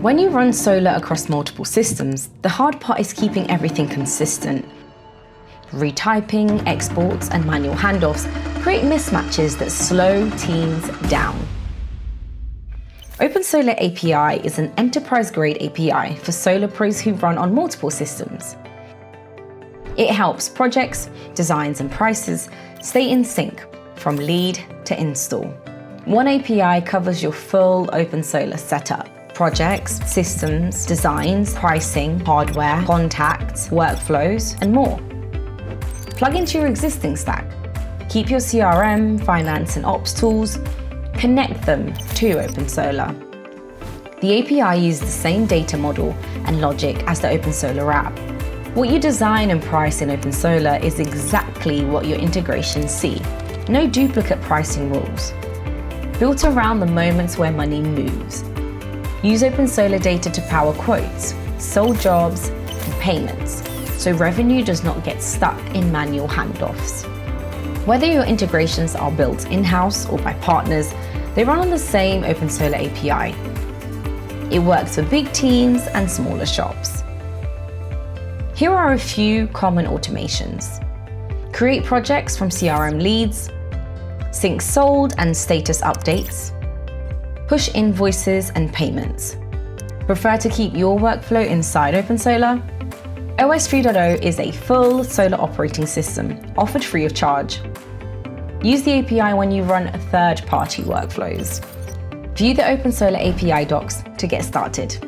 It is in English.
When you run solar across multiple systems, the hard part is keeping everything consistent. Retyping, exports, and manual handoffs create mismatches that slow teams down. OpenSolar API is an enterprise-grade API for solar pros who run on multiple systems. It helps projects, designs, and prices stay in sync from lead to install. One API covers your full OpenSolar setup: projects, systems, designs, pricing, hardware, contacts, workflows, and more. Plug into your existing stack. Keep your CRM, finance, and ops tools. Connect them to OpenSolar. The API uses the same data model and logic as the OpenSolar app. What you design and price in OpenSolar is exactly what your integrations see. No duplicate pricing rules. Built around the moments where money moves. Use OpenSolar data to power quotes, sold jobs, and payments, so revenue does not get stuck in manual handoffs. Whether your integrations are built in-house or by partners, they run on the same OpenSolar API. It works for big teams and smaller shops. Here are a few common automations. Create projects from CRM leads, sync sold and status updates, push invoices and payments. Prefer to keep your workflow inside OpenSolar? OS 3.0 is a full solar operating system offered free of charge. Use the API when you run third-party workflows. View the OpenSolar API docs to get started.